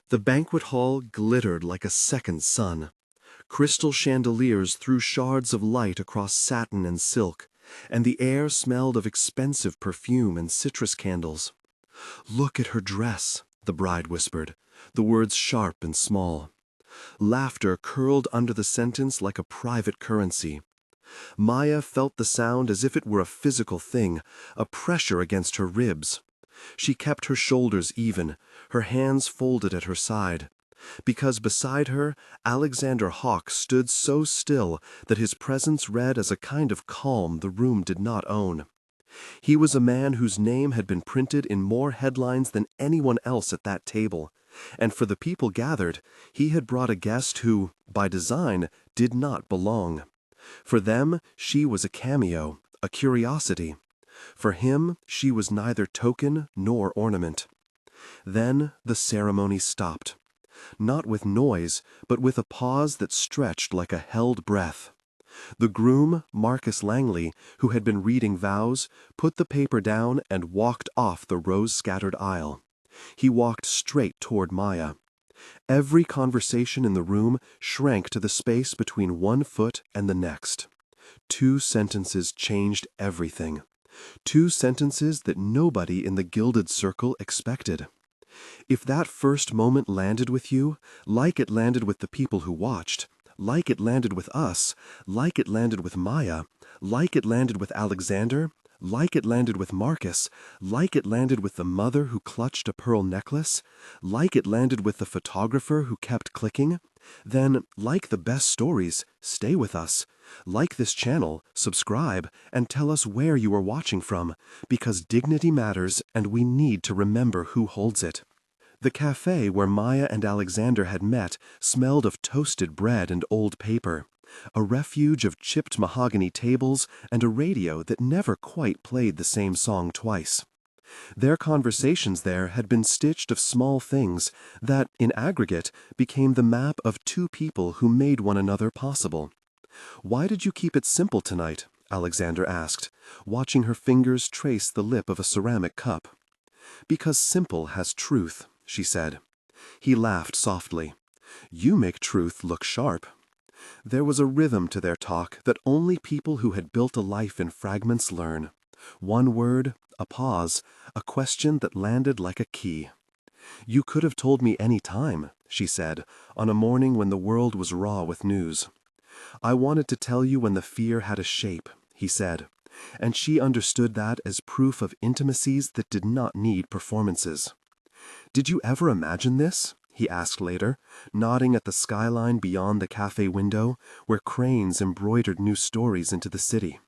The banquet hall glittered like a second sun. Crystal chandeliers threw shards of light across satin and silk, and the air smelled of expensive perfume and citrus candles. "Look at her dress," the bride whispered, the words sharp and small. Laughter curled under the sentence like a private currency. Maya felt the sound as if it were a physical thing, a pressure against her ribs. She kept her shoulders even, her hands folded at her side. Because beside her, Alexander Hawke stood so still that his presence read as a kind of calm the room did not own. He was a man whose name had been printed in more headlines than anyone else at that table, and for the people gathered, he had brought a guest who, by design, did not belong. For them, she was a cameo, a curiosity. For him, she was neither token nor ornament. Then the ceremony stopped. Not with noise, but with a pause that stretched like a held breath. The groom, Marcus Langley, who had been reading vows, put the paper down and walked off the rose-scattered aisle. He walked straight toward Maya. Every conversation in the room shrank to the space between one foot and the next. 2 sentences changed everything. 2 sentences that nobody in the gilded circle expected. If that first moment landed with you, like it landed with the people who watched, like it landed with us, like it landed with Maya, like it landed with Alexander, like it landed with Marcus, like it landed with the mother who clutched a pearl necklace, like it landed with the photographer who kept clicking, then, like the best stories, stay with us. Like this channel, subscribe, and tell us where you are watching from, because dignity matters and we need to remember who holds it. The cafe where Maya and Alexander had met smelled of toasted bread and old paper, a refuge of chipped mahogany tables and a radio that never quite played the same song twice. Their conversations there had been stitched of small things that, in aggregate, became the map of 2 people who made one another possible. "Why did you keep it simple tonight?" Alexander asked, watching her fingers trace the lip of a ceramic cup. "Because simple has truth," she said. He laughed softly. "You make truth look sharp." There was a rhythm to their talk that only people who had built a life in fragments learn. One word, a pause, a question that landed like a key. "You could have told me any time," she said, on a morning when the world was raw with news. "I wanted to tell you when the fear had a shape," he said, and she understood that as proof of intimacies that did not need performances. "Did you ever imagine this?" he asked later, nodding at the skyline beyond the cafe window, where cranes embroidered new stories into the city.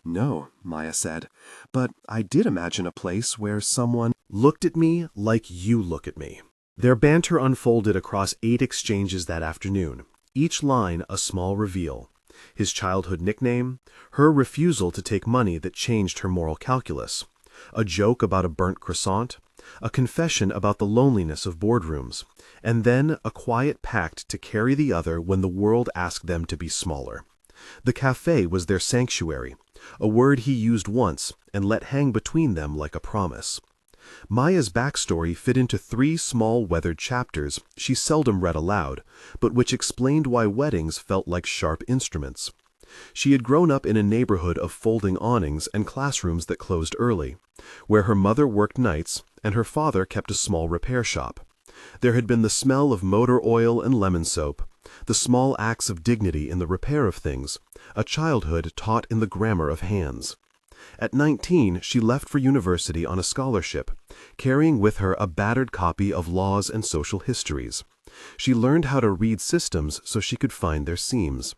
"No," Maya said, "but I did imagine a place where someone looked at me like you look at me." Their banter unfolded across 8 exchanges that afternoon, each line a small reveal. His childhood nickname, her refusal to take money that changed her moral calculus, a joke about a burnt croissant, a confession about the loneliness of boardrooms, and then a quiet pact to carry the other when the world asked them to be smaller. The cafe was their sanctuary, a word he used once and let hang between them like a promise. Maya's backstory fit into 3 small weathered chapters she seldom read aloud, but which explained why weddings felt like sharp instruments. She had grown up in a neighborhood of folding awnings and classrooms that closed early, where her mother worked nights and her father kept a small repair shop. There had been the smell of motor oil and lemon soap, the small acts of dignity in the repair of things, a childhood taught in the grammar of hands. At 19, she left for university on a scholarship, carrying with her a battered copy of Laws and Social Histories. She learned how to read systems so she could find their seams.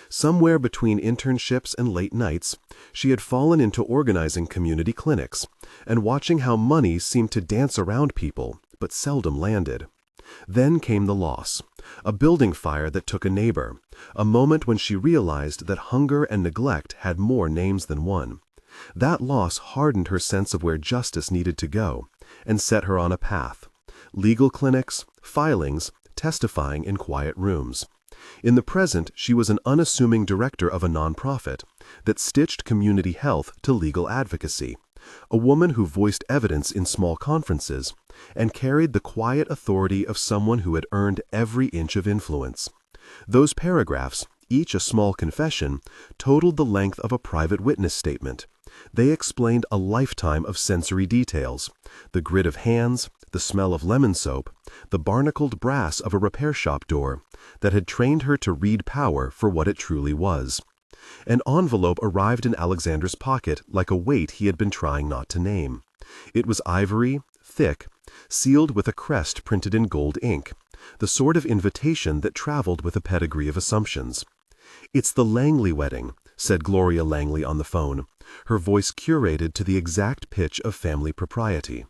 Somewhere between internships and late nights, she had fallen into organizing community clinics and watching how money seemed to dance around people but seldom landed. Then came the loss, a building fire that took a neighbor, a moment when she realized that hunger and neglect had more names than one. That loss hardened her sense of where justice needed to go and set her on a path. Legal clinics, filings, testifying in quiet rooms. In the present, she was an unassuming director of a nonprofit that stitched community health to legal advocacy, a woman who voiced evidence in small conferences, and carried the quiet authority of someone who had earned every inch of influence. Those paragraphs, each a small confession, totaled the length of a private witness statement. They explained a lifetime of sensory details: the grit of hands, the smell of lemon soap, the barnacled brass of a repair shop door, that had trained her to read power for what it truly was. An envelope arrived in Alexander's pocket like a weight he had been trying not to name. It was ivory, thick, sealed with a crest printed in gold ink, the sort of invitation that traveled with a pedigree of assumptions. "It's the Langley wedding," said Gloria Langley on the phone, her voice curated to the exact pitch of family propriety.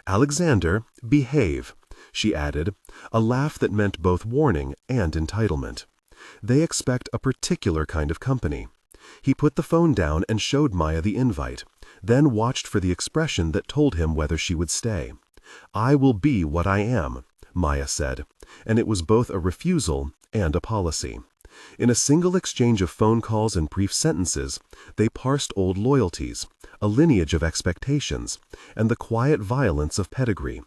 "Alexander, behave," she added, a laugh that meant both warning and entitlement. "They expect a particular kind of company." He put the phone down and showed Maya the invite, then watched for the expression that told him whether she would stay. "I will be what I am," Maya said, and it was both a refusal and a policy. In a single exchange of phone calls and brief sentences, they parsed old loyalties, a lineage of expectations, and the quiet violence of pedigree.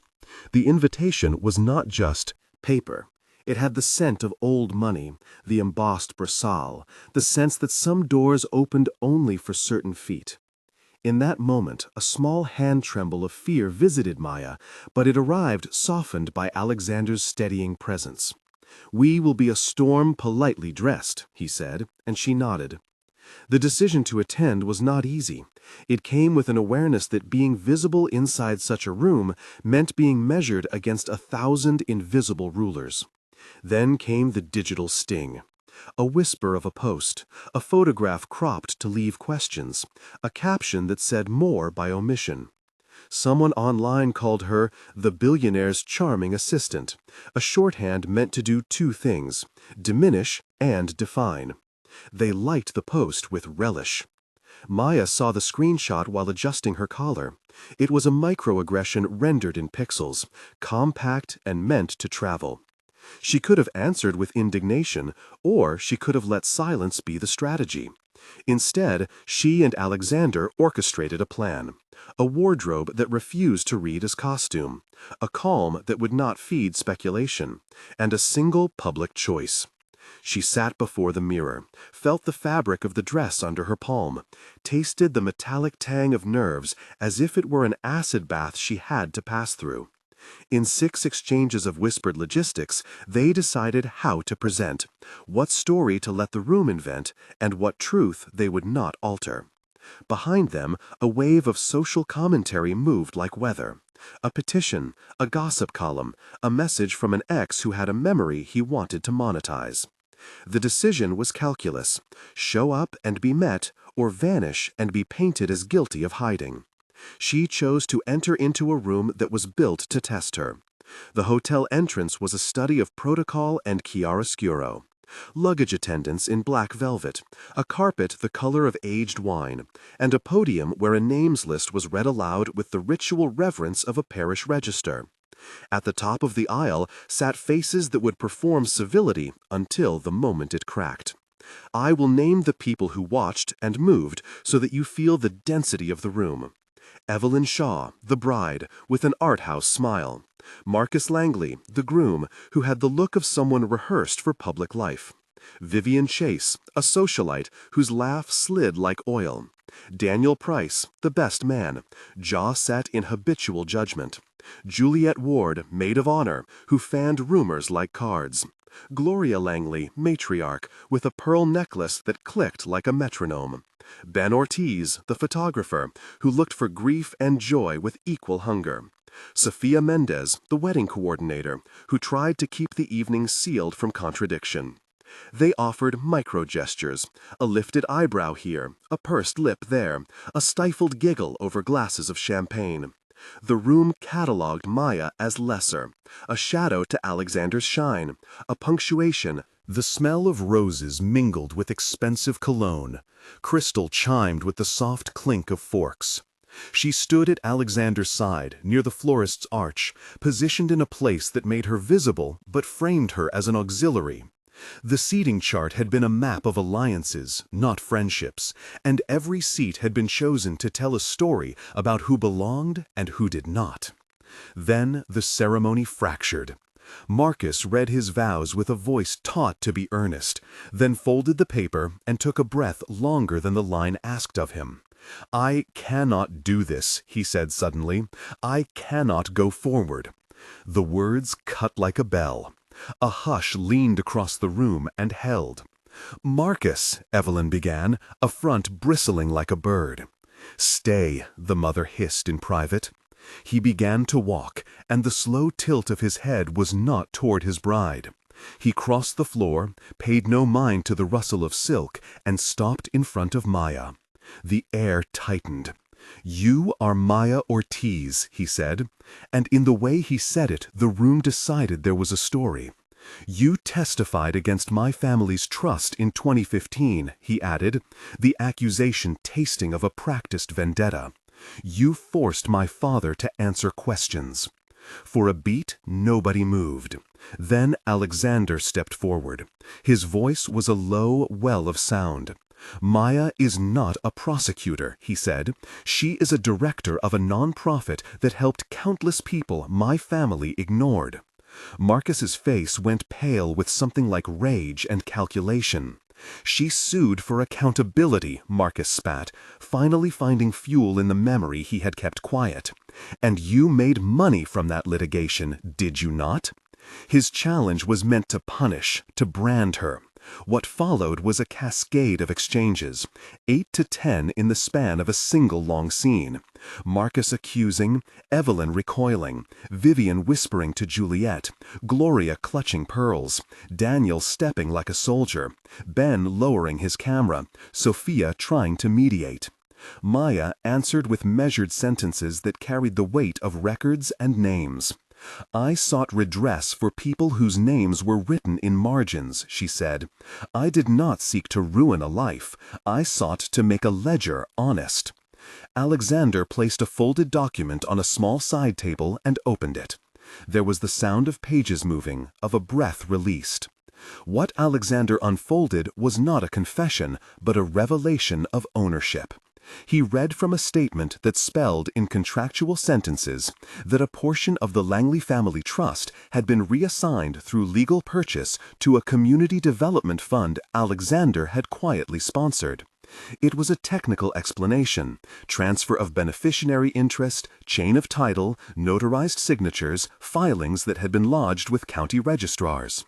The invitation was not just paper. It had the scent of old money, the embossed brassal, the sense that some doors opened only for certain feet. In that moment, a small hand tremble of fear visited Maya, but it arrived softened by Alexander's steadying presence. "We will be a storm politely dressed," he said, and she nodded. The decision to attend was not easy. It came with an awareness that being visible inside such a room meant being measured against 1,000 invisible rulers. Then came the digital sting. A whisper of a post, a photograph cropped to leave questions, a caption that said more by omission. Someone online called her the billionaire's charming assistant, a shorthand meant to do two things: diminish and define. They liked the post with relish. Maya saw the screenshot while adjusting her collar. It was a microaggression rendered in pixels, compact and meant to travel. She could have answered with indignation, or she could have let silence be the strategy. Instead, she and Alexander orchestrated a plan: a wardrobe that refused to read as costume, a calm that would not feed speculation, and a single public choice. She sat before the mirror, felt the fabric of the dress under her palm, tasted the metallic tang of nerves as if it were an acid bath she had to pass through. In 6 exchanges of whispered logistics, they decided how to present, what story to let the room invent, and what truth they would not alter. Behind them, a wave of social commentary moved like weather. A petition, a gossip column, a message from an ex who had a memory he wanted to monetize. The decision was calculus: show up and be met, or vanish and be painted as guilty of hiding. She chose to enter into a room that was built to test her. The hotel entrance was a study of protocol and chiaroscuro. Luggage attendants in black velvet, a carpet the color of aged wine, and a podium where a names list was read aloud with the ritual reverence of a parish register. At the top of the aisle sat faces that would perform civility until the moment it cracked. I will name the people who watched and moved so that you feel the density of the room. Evelyn Shaw, the bride, with an art house smile. Marcus Langley, the groom, who had the look of someone rehearsed for public life. Vivian Chase, a socialite whose laugh slid like oil. Daniel Price, the best man, jaw set in habitual judgment. Juliet Ward, maid of honor, who fanned rumors like cards. Gloria Langley, matriarch, with a pearl necklace that clicked like a metronome. Ben Ortiz, the photographer, who looked for grief and joy with equal hunger. Sophia Mendez, the wedding coordinator, who tried to keep the evening sealed from contradiction. They offered micro-gestures, a lifted eyebrow here, a pursed lip there, a stifled giggle over glasses of champagne. The room catalogued Maya as lesser, a shadow to Alexander's shine, a punctuation. The smell of roses mingled with expensive cologne. Crystal chimed with the soft clink of forks. She stood at Alexander's side, near the florist's arch, positioned in a place that made her visible but framed her as an auxiliary. The seating chart had been a map of alliances, not friendships, and every seat had been chosen to tell a story about who belonged and who did not. Then the ceremony fractured. Marcus read his vows with a voice taught to be earnest, then folded the paper and took a breath longer than the line asked of him. "I cannot do this," he said suddenly. "I cannot go forward." The words cut like a bell. A hush leaned across the room and held. "Marcus," Evelyn began, a front bristling like a bird. "Stay," the mother hissed in private. He began to walk, and the slow tilt of his head was not toward his bride. He crossed the floor, paid no mind to the rustle of silk, and stopped in front of Maya. The air tightened. "You are Maya Ortiz," he said, and in the way he said it, the room decided there was a story. "You testified against my family's trust in 2015, he added, the accusation tasting of a practiced vendetta. "You forced my father to answer questions." For a beat, nobody moved. Then Alexander stepped forward. His voice was a low well of sound. "Maya is not a prosecutor," he said. "She is a director of a non-profit that helped countless people my family ignored." Marcus's face went pale with something like rage and calculation. "She sued for accountability," Marcus spat, finally finding fuel in the memory he had kept quiet. "And you made money from that litigation, did you not?" His challenge was meant to punish, to brand her. What followed was a cascade of exchanges, 8 to 10 in the span of a single long scene. Marcus accusing, Evelyn recoiling, Vivian whispering to Juliet, Gloria clutching pearls, Daniel stepping like a soldier, Ben lowering his camera, Sophia trying to mediate. Maya answered with measured sentences that carried the weight of records and names. "I sought redress for people whose names were written in margins," she said. "I did not seek to ruin a life. I sought to make a ledger honest." Alexander placed a folded document on a small side table and opened it. There was the sound of pages moving, of a breath released. What Alexander unfolded was not a confession, but a revelation of ownership. He read from a statement that spelled in contractual sentences that a portion of the Langley family trust had been reassigned through legal purchase to a community development fund Alexander had quietly sponsored. It was a technical explanation: transfer of beneficiary interest, chain of title, notarized signatures, filings that had been lodged with county registrars.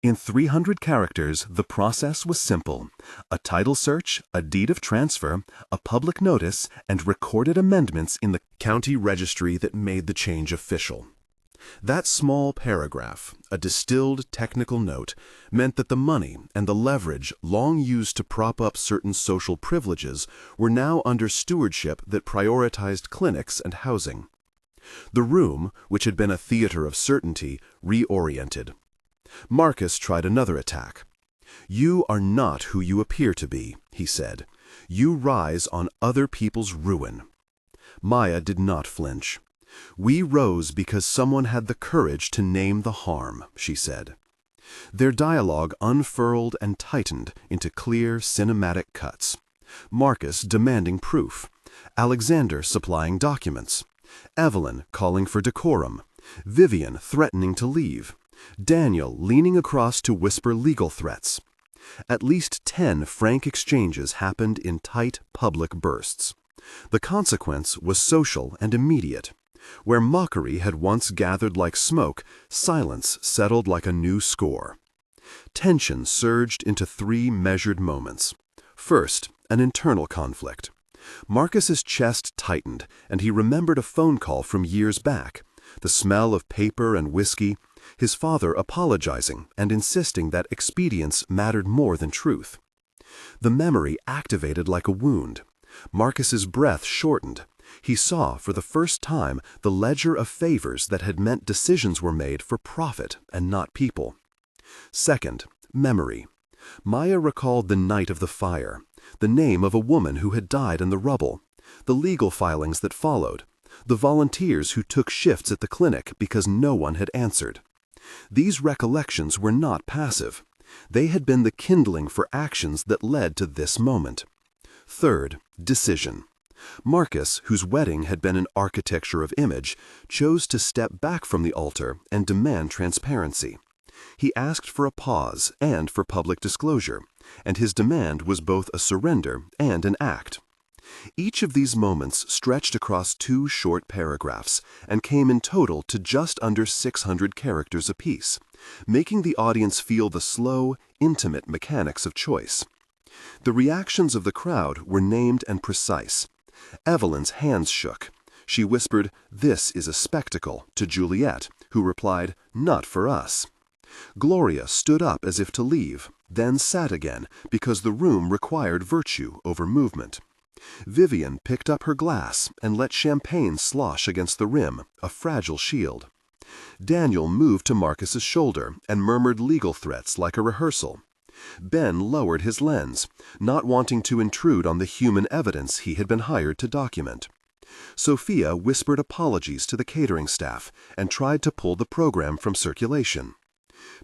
In 300 characters, the process was simple: a title search, a deed of transfer, a public notice, and recorded amendments in the county registry that made the change official. That small paragraph, a distilled technical note, meant that the money and the leverage long used to prop up certain social privileges were now under stewardship that prioritized clinics and housing. The room, which had been a theater of certainty, reoriented. Marcus tried another attack. "You are not who you appear to be," he said. "You rise on other people's ruin." Maya did not flinch. "We rose because someone had the courage to name the harm," she said. Their dialogue unfurled and tightened into clear, cinematic cuts. Marcus demanding proof, Alexander supplying documents, Evelyn calling for decorum, Vivian threatening to leave, Daniel leaning across to whisper legal threats. At least 10 frank exchanges happened in tight public bursts. The consequence was social and immediate. Where mockery had once gathered like smoke, silence settled like a new score. Tension surged into 3 measured moments. First, an internal conflict. Marcus's chest tightened, and he remembered a phone call from years back. The smell of paper and whiskey, his father apologizing and insisting that expedience mattered more than truth. The memory activated like a wound. Marcus's breath shortened. He saw for the first time the ledger of favors that had meant decisions were made for profit and not people. Second, memory. Maya recalled the night of the fire, the name of a woman who had died in the rubble, the legal filings that followed, the volunteers who took shifts at the clinic because no one had answered. These recollections were not passive. They had been the kindling for actions that led to this moment. Third, decision. Marcus, whose wedding had been an architecture of image, chose to step back from the altar and demand transparency. He asked for a pause and for public disclosure, and his demand was both a surrender and an act. Each of these moments stretched across 2 short paragraphs and came in total to just under 600 characters apiece, making the audience feel the slow, intimate mechanics of choice. The reactions of the crowd were named and precise. Evelyn's hands shook. She whispered, "This is a spectacle," to Juliet, who replied, "Not for us." Gloria stood up as if to leave, then sat again, because the room required virtue over movement. Vivian picked up her glass and let champagne slosh against the rim, a fragile shield. Daniel moved to Marcus's shoulder and murmured legal threats like a rehearsal. Ben lowered his lens, not wanting to intrude on the human evidence he had been hired to document. Sophia whispered apologies to the catering staff and tried to pull the program from circulation.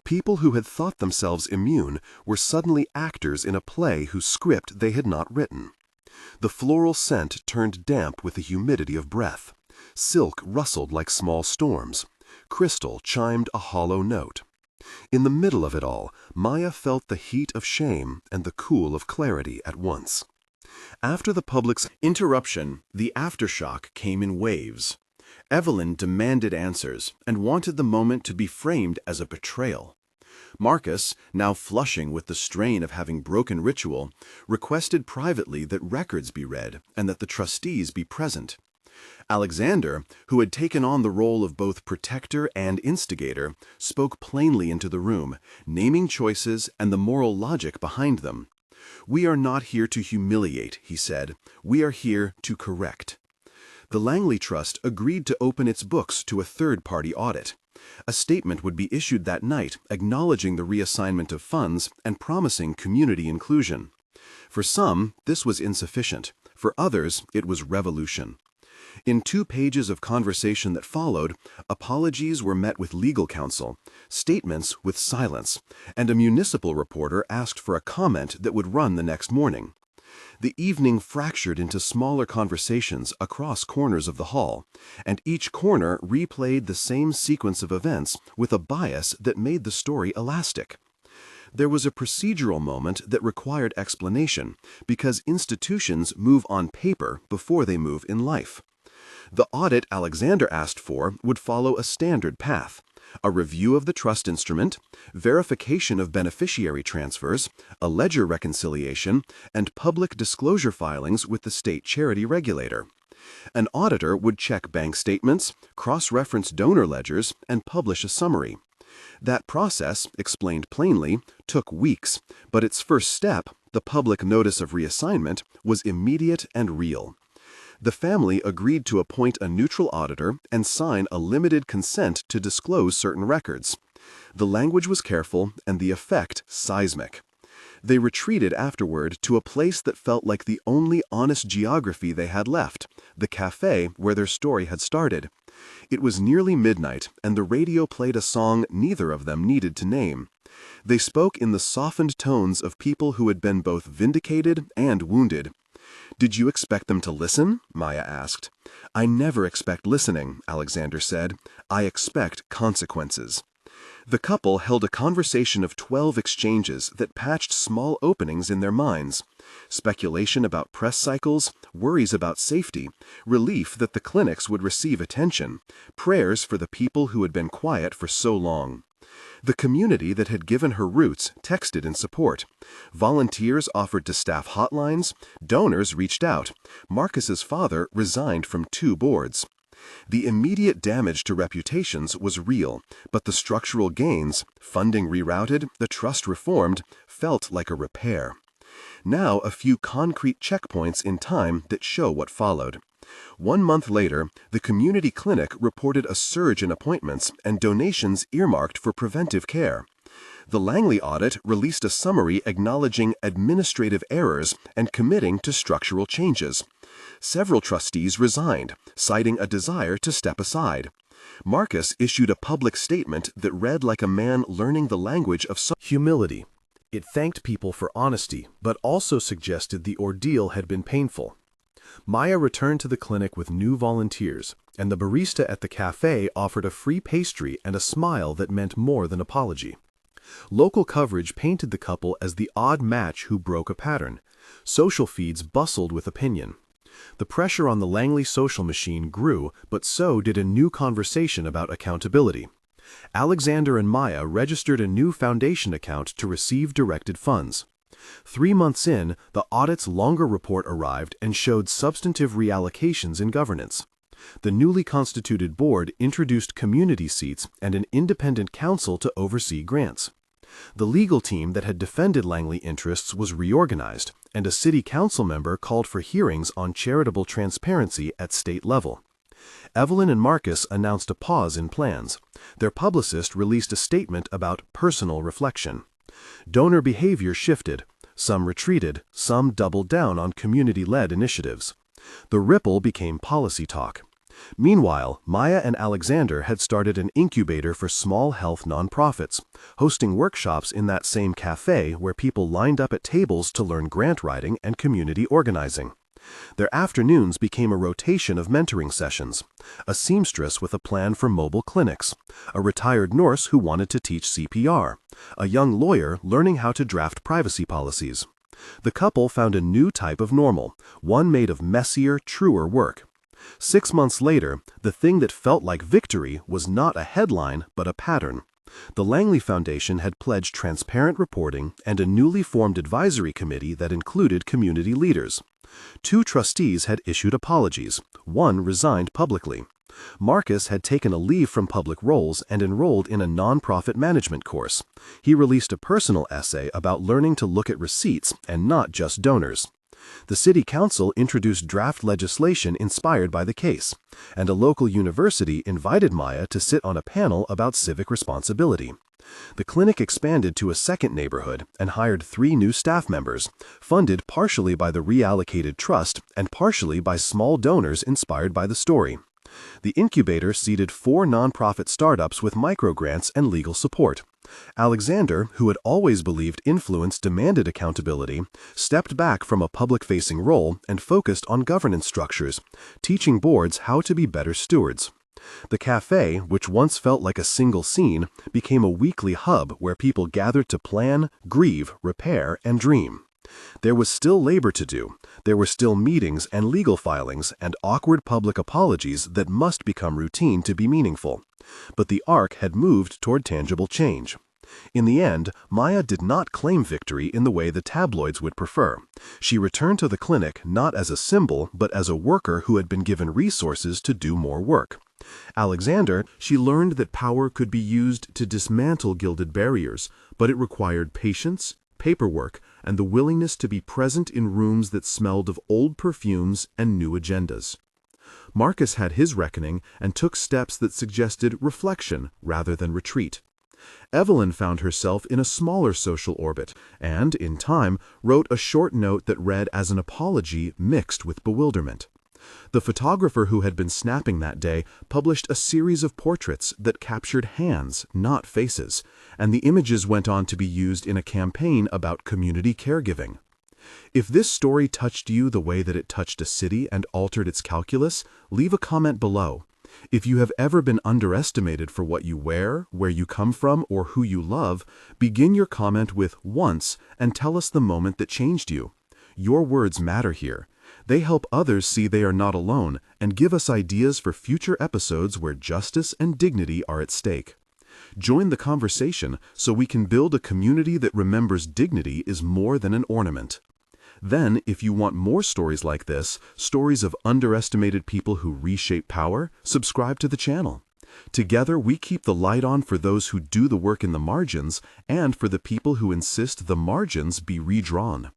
People who had thought themselves immune were suddenly actors in a play whose script they had not written. The floral scent turned damp with the humidity of breath. Silk rustled like small storms. Crystal chimed a hollow note. In the middle of it all, Maya felt the heat of shame and the cool of clarity at once. After the public's interruption, the aftershock came in waves. Evelyn demanded answers and wanted the moment to be framed as a betrayal. Marcus, now flushing with the strain of having broken ritual, requested privately that records be read and that the trustees be present. Alexander, who had taken on the role of both protector and instigator, spoke plainly into the room, naming choices and the moral logic behind them. "We are not here to humiliate," he said. "We are here to correct." The Langley Trust agreed to open its books to a third-party audit. A statement would be issued that night acknowledging the reassignment of funds and promising community inclusion. For some, this was insufficient. For others, it was revolution. In 2 pages of conversation that followed, apologies were met with legal counsel, statements with silence, and a municipal reporter asked for a comment that would run the next morning. The evening fractured into smaller conversations across corners of the hall, and each corner replayed the same sequence of events with a bias that made the story elastic. There was a procedural moment that required explanation, because institutions move on paper before they move in life. The audit Alexander asked for would follow a standard path: a review of the trust instrument, verification of beneficiary transfers, a ledger reconciliation, and public disclosure filings with the state charity regulator. An auditor would check bank statements, cross-reference donor ledgers, and publish a summary. That process, explained plainly, took weeks, but its first step, the public notice of reassignment, was immediate and real. The family agreed to appoint a neutral auditor and sign a limited consent to disclose certain records. The language was careful and the effect seismic. They retreated afterward to a place that felt like the only honest geography they had left, the cafe where their story had started. It was nearly midnight, and the radio played a song neither of them needed to name. They spoke in the softened tones of people who had been both vindicated and wounded. "Did you expect them to listen?" Maya asked. "I never expect listening," Alexander said. "I expect consequences." The couple held a conversation of 12 exchanges that patched small openings in their minds. Speculation about press cycles, worries about safety, relief that the clinics would receive attention, prayers for the people who had been quiet for so long. The community that had given her roots texted in support. Volunteers offered to staff hotlines. Donors reached out. Marcus's father resigned from 2 boards. The immediate damage to reputations was real, but the structural gains, funding rerouted, the trust reformed, felt like a repair. Now a few concrete checkpoints in time that show what followed. 1 month later, the community clinic reported a surge in appointments and donations earmarked for preventive care. The Langley audit released a summary acknowledging administrative errors and committing to structural changes. Several trustees resigned, citing a desire to step aside. Marcus issued a public statement that read like a man learning the language of humility. It thanked people for honesty, but also suggested the ordeal had been painful. Maya returned to the clinic with new volunteers, and the barista at the cafe offered a free pastry and a smile that meant more than apology. Local coverage painted the couple as the odd match who broke a pattern. Social feeds bustled with opinion. The pressure on the Langley social machine grew, but so did a new conversation about accountability. Alexander and Maya registered a new foundation account to receive directed funds. 3 months in, the audit's longer report arrived and showed substantive reallocations in governance. The newly constituted board introduced community seats and an independent council to oversee grants. The legal team that had defended Langley interests was reorganized, and a city council member called for hearings on charitable transparency at state level. Evelyn and Marcus announced a pause in plans. Their publicist released a statement about personal reflection. Donor behavior shifted. Some retreated, some doubled down on community-led initiatives. The ripple became policy talk. Meanwhile, Maya and Alexander had started an incubator for small health nonprofits, hosting workshops in that same cafe where people lined up at tables to learn grant writing and community organizing. Their afternoons became a rotation of mentoring sessions, a seamstress with a plan for mobile clinics, a retired nurse who wanted to teach CPR, a young lawyer learning how to draft privacy policies. The couple found a new type of normal, one made of messier, truer work. 6 months later, the thing that felt like victory was not a headline but a pattern. The Langley Foundation had pledged transparent reporting and a newly formed advisory committee that included community leaders. 2 trustees had issued apologies. 1 resigned publicly. Marcus had taken a leave from public roles and enrolled in a nonprofit management course. He released a personal essay about learning to look at receipts and not just donors. The city council introduced draft legislation inspired by the case, and a local university invited Maya to sit on a panel about civic responsibility. The clinic expanded to a second neighborhood and hired 3 new staff members, funded partially by the reallocated trust and partially by small donors inspired by the story. The incubator seeded 4 nonprofit startups with microgrants and legal support. Alexander, who had always believed influence demanded accountability, stepped back from a public-facing role and focused on governance structures, teaching boards how to be better stewards. The cafe, which once felt like a single scene, became a weekly hub where people gathered to plan, grieve, repair, and dream. There was still labor to do. There were still meetings and legal filings and awkward public apologies that must become routine to be meaningful. But the arc had moved toward tangible change. In the end, Maya did not claim victory in the way the tabloids would prefer. She returned to the clinic not as a symbol, but as a worker who had been given resources to do more work. Alexander, she learned that power could be used to dismantle gilded barriers, but it required patience, paperwork, and the willingness to be present in rooms that smelled of old perfumes and new agendas. Marcus had his reckoning and took steps that suggested reflection rather than retreat. Evelyn found herself in a smaller social orbit and, in time, wrote a short note that read as an apology mixed with bewilderment. The photographer who had been snapping that day published a series of portraits that captured hands, not faces, and the images went on to be used in a campaign about community caregiving. If this story touched you the way that it touched a city and altered its calculus, leave a comment below. If you have ever been underestimated for what you wear, where you come from, or who you love, begin your comment with "once" and tell us the moment that changed you. Your words matter here. They help others see they are not alone and give us ideas for future episodes where justice and dignity are at stake. Join the conversation so we can build a community that remembers dignity is more than an ornament. Then, if you want more stories like this, stories of underestimated people who reshape power, subscribe to the channel. Together, we keep the light on for those who do the work in the margins and for the people who insist the margins be redrawn.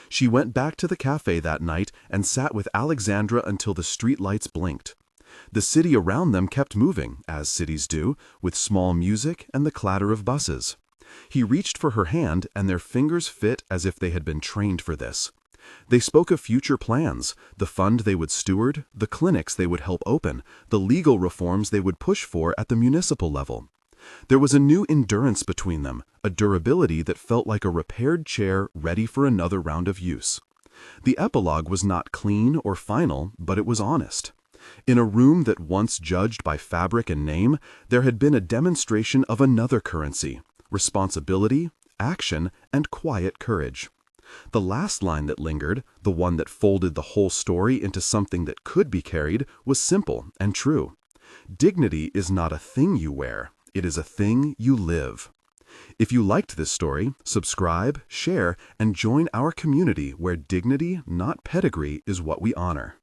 She went back to the cafe that night and sat with Alexandra until the streetlights blinked. The city around them kept moving, as cities do, with small music and the clatter of buses. He reached for her hand, and their fingers fit as if they had been trained for this. They spoke of future plans, the fund they would steward, the clinics they would help open, the legal reforms they would push for at the municipal level. There was a new endurance between them, a durability that felt like a repaired chair ready for another round of use. The epilogue was not clean or final, but it was honest. In a room that once judged by fabric and name, there had been a demonstration of another currency: responsibility, action, and quiet courage. The last line that lingered, the one that folded the whole story into something that could be carried, was simple and true. Dignity is not a thing you wear, it is a thing you live. If you liked this story, subscribe, share, and join our community where dignity, not pedigree, is what we honor.